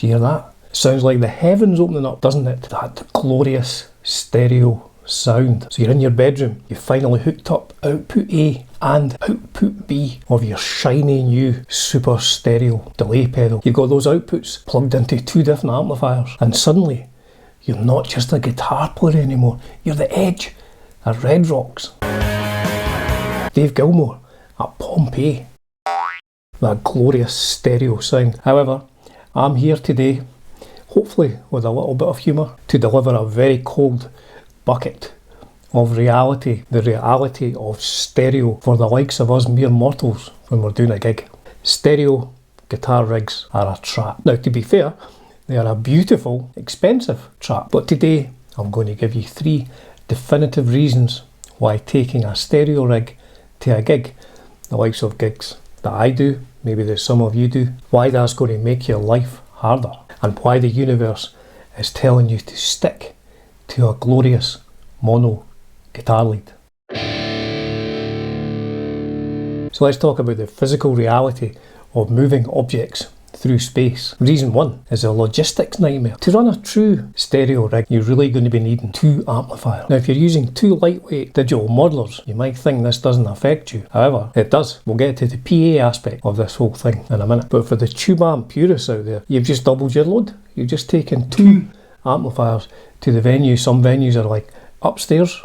Do you hear that? It sounds like the heavens opening up, doesn't it? That glorious stereo sound. So you're in your bedroom, you finally hooked up output A and output B of your shiny new super stereo delay pedal. You've got those outputs plugged into 2 different amplifiers, and suddenly you're not just a guitar player anymore, you're the Edge at Red Rocks, Dave Gilmour at Pompeii. That glorious stereo sound. However, I'm here today, hopefully with a little bit of humour, to deliver a very cold bucket of reality, the reality of stereo for the likes of us mere mortals when we're doing a gig. Stereo guitar rigs are a trap. Now, to be fair, they are a beautiful, expensive trap, but today I'm going to give you 3 definitive reasons why taking a stereo rig to a gig, the likes of gigs that I do, maybe that some of you do, why that's going to make your life harder, and why the universe is telling you to stick to a glorious mono guitar lead. So let's talk about the physical reality of moving objects through space. Reason 1 is a logistics nightmare. To run a true stereo rig, you're really going to be needing 2 amplifiers. Now, if you're using 2 lightweight digital modelers, you might think this doesn't affect you. However, it does. We'll get to the PA aspect of this whole thing in a minute. But for the tube amp purists out there, you've just doubled your load. You've just taken 2 amplifiers to the venue. Some venues are like upstairs.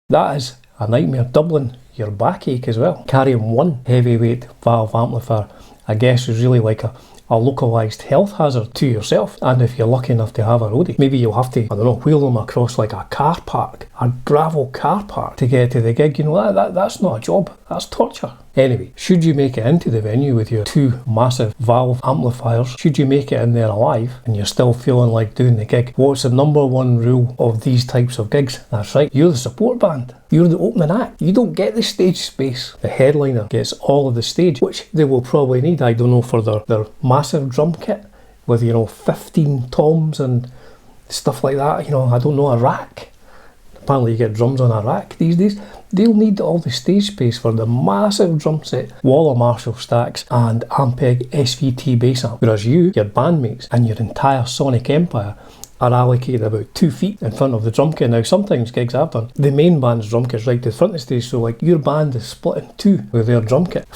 That is a nightmare, doubling your backache as well. Carrying 1 heavyweight valve amplifier, I guess, is really like a localised health hazard to yourself. And if you're lucky enough to have a roadie, maybe you'll have to, I don't know, wheel them across like a car park, a gravel car park to get to the gig. You know, that's not a job, that's torture. Anyway, should you make it into the venue with your 2 massive valve amplifiers, should you make it in there alive and you're still feeling like doing the gig, what's the number 1 rule of these types of gigs? That's right, you're the support band. You're the opening act. You don't get the stage space. The headliner gets all of the stage, which they will probably need, I don't know, for their massive drum kit with, 15 toms and stuff like that. I don't know, a rack. Apparently you get drums on a rack these days. They'll need all the stage space for the massive drum set, wall of Marshall stacks and Ampeg SVT bass amp. Whereas you, your bandmates and your entire sonic empire are allocated about 2 feet in front of the drum kit. Now, sometimes gigs I've done, the main band's drum kit's right to the front of the stage, so like your band is split in 2 with their drum kit.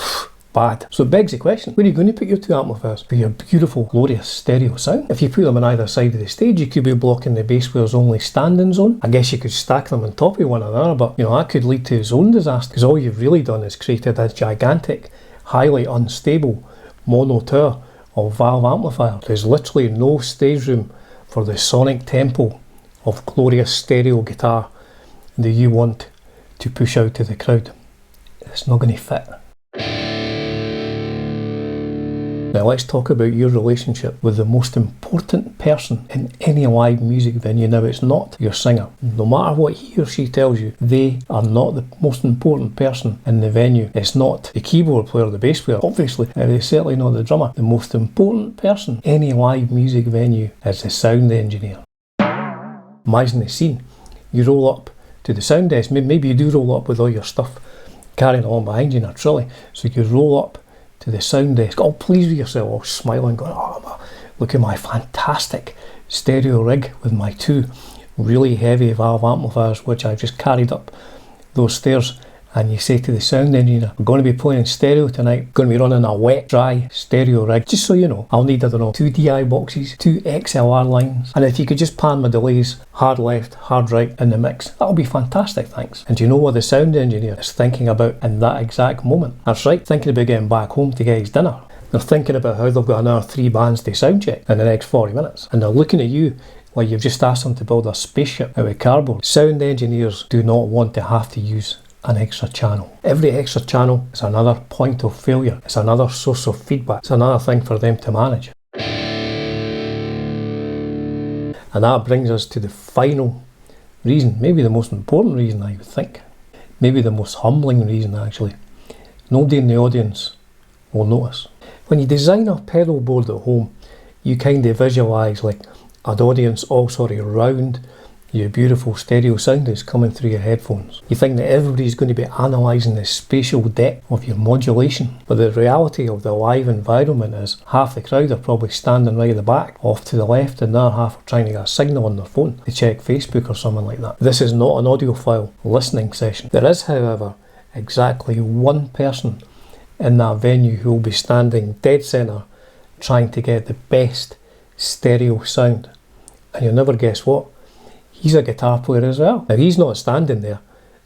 Bad. So it begs the question, where are you going to put your 2 amplifiers for your beautiful, glorious stereo sound? If you put them on either side of the stage, you could be blocking the bass player's only standing zone. I guess you could stack them on top of one another, but that could lead to zone disaster, because all you've really done is created a gigantic, highly unstable mono tower of valve amplifier. There's literally no stage room for the sonic tempo of glorious stereo guitar that you want to push out to the crowd. It's not going to fit. Now let's talk about your relationship with the most important person in any live music venue. Now, it's not your singer. No matter what he or she tells you, they are not the most important person in the venue. It's not the keyboard player or the bass player. Obviously, it's certainly not the drummer. The most important person in any live music venue is the sound engineer. Imagine the scene. You roll up to the sound desk. Maybe you do roll up with all your stuff carrying along behind you in a trolley. So you roll up to the sound desk, all pleased with yourself, all smiling, going, look at my fantastic stereo rig with my 2 really heavy valve amplifiers, which I've just carried up those stairs. And you say to the sound engineer, we're going to be playing stereo tonight, going to be running a wet, dry stereo rig. Just so you know, I'll need, 2 DI boxes, 2 XLR lines, and if you could just pan my delays hard left, hard right in the mix, that'll be fantastic, thanks. And do you know what the sound engineer is thinking about in that exact moment? That's right, thinking about getting back home to get his dinner. They're thinking about how they've got another 3 bands to sound check in the next 40 minutes. And they're looking at you like you've just asked them to build a spaceship out of cardboard. Sound engineers do not want to have to use an extra channel. Every extra channel is another point of failure. It's another source of feedback. It's another thing for them to manage. And that brings us to the final reason, maybe the most important reason, I would think. Maybe the most humbling reason, actually. Nobody in the audience will notice. When you design a pedal board at home, you kind of visualise like an audience all sort of round your beautiful stereo sound is coming through your headphones. You think that everybody's going to be analysing the spatial depth of your modulation, but the reality of the live environment is half the crowd are probably standing right at the back, off to the left, and the other half are trying to get a signal on their phone to check Facebook or something like that. This is not an audiophile listening session. There is, however, exactly one person in that venue who will be standing dead centre trying to get the best stereo sound. And you'll never guess what? He's a guitar player as well. Now, he's not standing there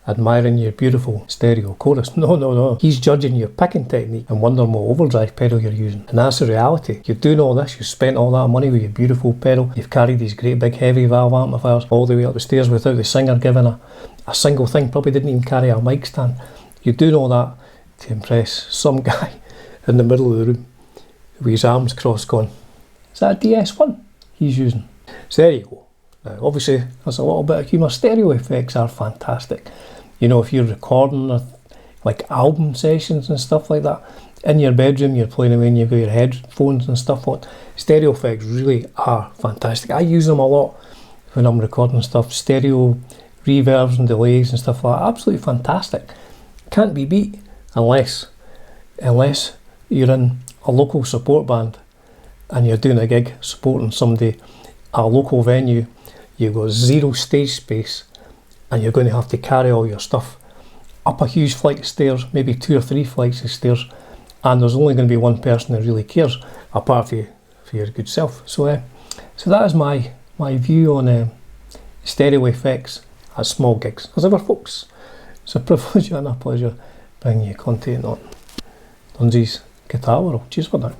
admiring your beautiful stereo chorus. No. He's judging your picking technique and wondering what overdrive pedal you're using. And that's the reality. You're doing all this, you've spent all that money with your beautiful pedal, you've carried these great big heavy valve amplifiers all the way up the stairs without the singer giving a single thing, probably didn't even carry a mic stand. You're doing all that to impress some guy in the middle of the room with his arms crossed going, is that a DS1 he's using? So there you go. Now, obviously, there's a little bit of humour. Stereo effects are fantastic. You know, if you're recording like album sessions and stuff like that, in your bedroom, you're playing away and you've got your headphones and stuff on. Stereo effects really are fantastic. I use them a lot when I'm recording stuff. Stereo reverbs and delays and stuff like that. Absolutely fantastic. Can't be beat unless you're in a local support band and you're doing a gig supporting somebody at a local venue. You've got zero stage space and you're going to have to carry all your stuff up a huge flight of stairs, maybe 2 or 3 flights of stairs, and there's only going to be one person that really cares, apart from your good self. So that is my view on stereo effects at small gigs. As ever, folks, it's a privilege and a pleasure bringing you content on Dunsi's Guitar World. Cheers for now.